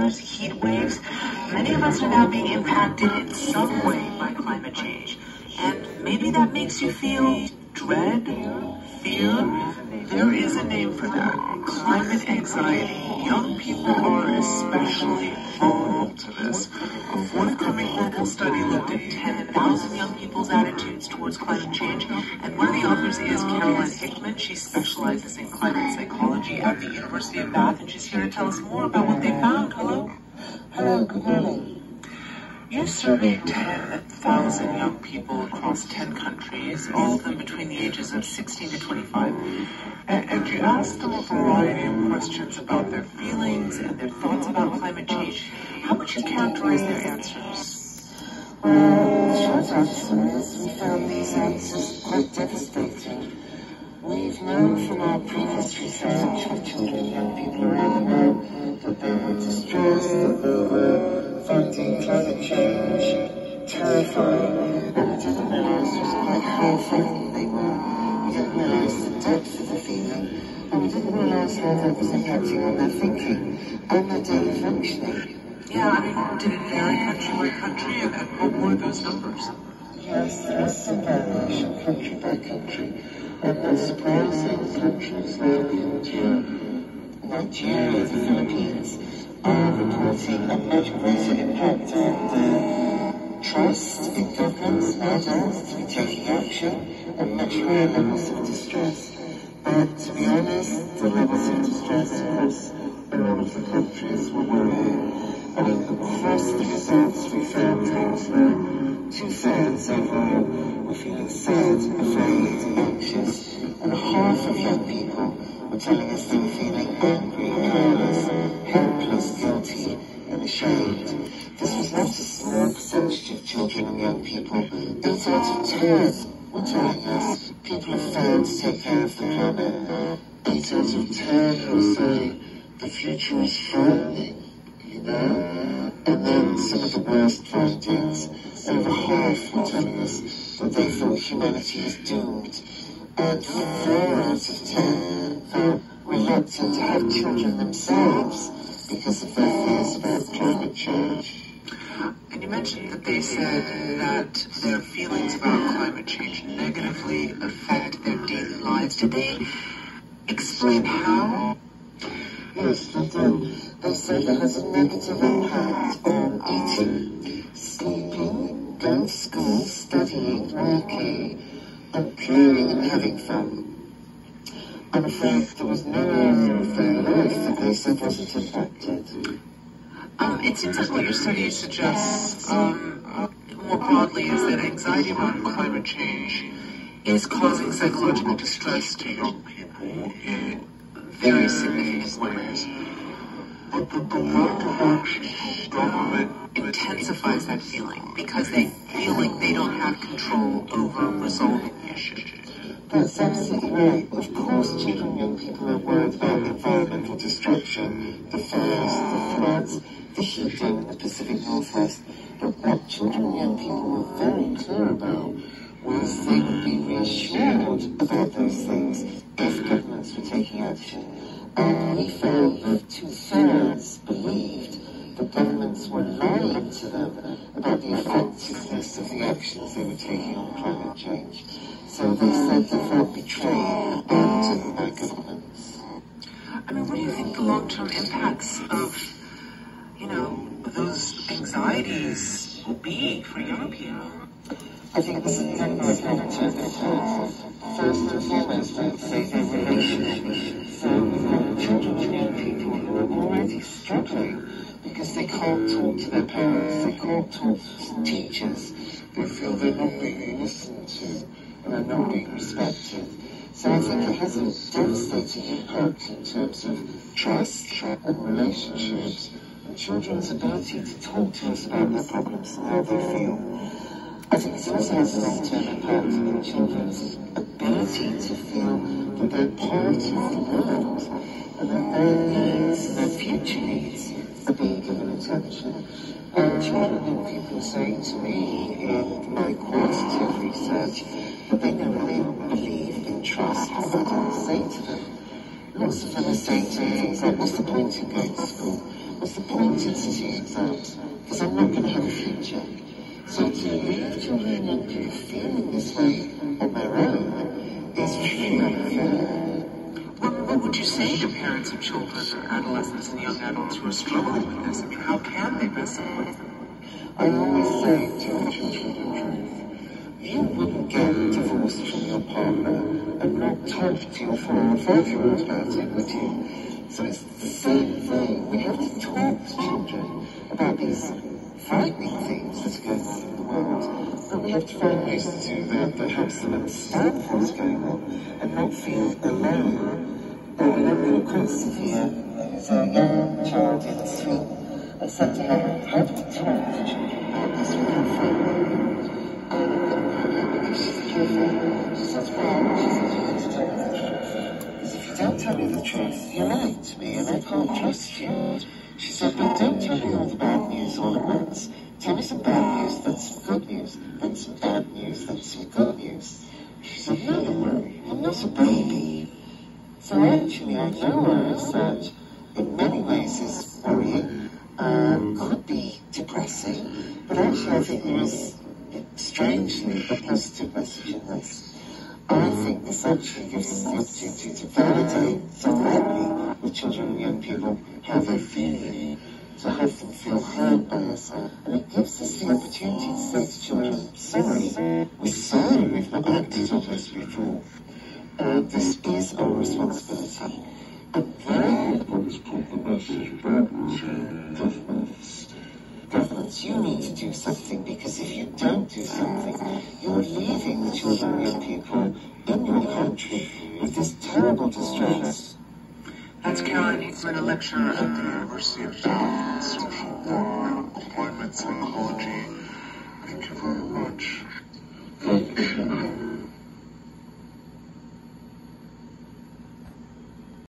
winters, heat waves. Many of us are now being impacted in some way by climate change. And maybe that makes you feel dread, fear. There is a name for that: climate anxiety. Young people are especially vulnerable to this. A forthcoming global study looked at 10,000 young people's attitudes towards climate change, and one of the authors is Caroline Hickman. She specializes in climate psychology at the University of Bath, and she's here to tell us more about what they found. Hello. Hello, good morning. You surveyed 10,000 young people across 10 countries, all of them between the ages of 16 to 25, and you asked them a variety of questions about their feelings and their thoughts about climate change. How would you characterize their answers? Well, the short answer is we found these answers quite devastating. We've known from our previous research with children and young people around the world that they were distressed, that they were finding climate change terrifying, and we didn't realise just quite how frightened they were. We didn't realise the depth of the feeling, and we didn't realise how that was impacting on their thinking and their daily functioning. Yeah, I mean, did it vary country by country, and what were those numbers? Yes, there is some variation country by country, and not surprising, countries like India, Nigeria, the Philippines are reporting a much greater impact on their trust in governments and adults to be taking action, and much higher levels of distress. But to be honest, the levels of distress across a lot of the countries were worrying. I mean, across the results we found things like 2/3 overall were feeling sad, afraid, anxious, and half of young people were telling us they were feeling angry, powerless, helpless, guilty, and ashamed. This was not a small percentage of children and young people. 8 out of 10 were telling us people have failed to take care of the planet. 8 out of 10 were saying the future is frightening. And then some of the worst findings, over half were telling us that they thought humanity is doomed, and 4 out of 10 felt reluctant to have children themselves because of their fears about climate change. And you mentioned that they said that their feelings about climate change negatively affect their daily lives. Did they explain how? Yes, they did. They said it has a negative impact on eating, sleeping, going to school, studying, working, and playing and having fun. I'm afraid there was no area of their life that they said wasn't affected. It seems like what your study suggests, more broadly, is that anxiety about climate change is causing psychological distress to young people in very significant ways. But the lack of action from government intensifies that feeling because they feel like they don't have control over resolving the issue. That's absolutely right. Of course, children and young people are worried about environmental destruction, the fires, the floods, the heating in the Pacific Northwest. But what children and young people were very clear about was they would be reassured about those things if governments were taking action. And we found that 2/3 believed that governments were lying to them about the effectiveness of the actions they were taking on climate change. So they said they felt betrayed by governments. I mean, what do you think the long-term impacts of, those anxieties will be for young people? I think there's a number of long-term impacts. First and foremost, I would say their relational. So we've got children and young people who are already struggling because they can't talk to their parents, they can't talk to teachers, they feel they're not being listened to and are not being respected. So I think it has a devastating impact in terms of trust and relationships and children's ability to talk to us about their problems and how they feel. I think it also has a long-term impact on children's ability to feel that they're part of the world and that their needs and their future needs are being given attention. And children and people are saying to me in my quantitative research that they no longer believe in trust what adults say to them. Lots of them are saying to me things like, what's the point in going to school? What's the point in sitting exams? Because I'm not going to have a future. So to leave children and young people feeling this way on their own is really unfair. What would you say to parents of children or adolescents and young adults who are struggling with this? I mean, how can they best support them? I always say to our children the truth. You wouldn't get divorced from your partner and not talk to your 4 or 5-year-old about it, would you? So it's the same thing. We have to talk to children about these frightening things that are going on in the world. But we have to find ways to do that helps them understand what's going on and not feel alone. Of course, Sophia is a young child in the street. I said to her, how do we talk to children about this with her friend? Because she's a kid. She says, well, she says, you need to tell me the truth. Because if you don't tell me the truth, you're lying to me and I can't trust you. She said, but don't tell me all the bad news all at once. Tell me some bad news, then some good news, then some bad news, then some good news. She said, no, I'm not a baby. So actually, I realised that in many ways is worrying, could be depressing, but actually I think there is, strangely, a positive message in this. I think this actually gives us the opportunity to validate directly with children and young people how they're feeling, to have them feel heard by us, and it gives us the opportunity to say to children, sorry, we're sorry we've not acted on this before. This is our responsibility. And then what is called the message back to governments. Governments, you need to do something, because if you don't do something, you're leaving the children and young people in your country with this terrible distress. That's Caroline Hickman, a lecturer at the University of Bath, social work and climate psychology. Thank you very much. Thank you.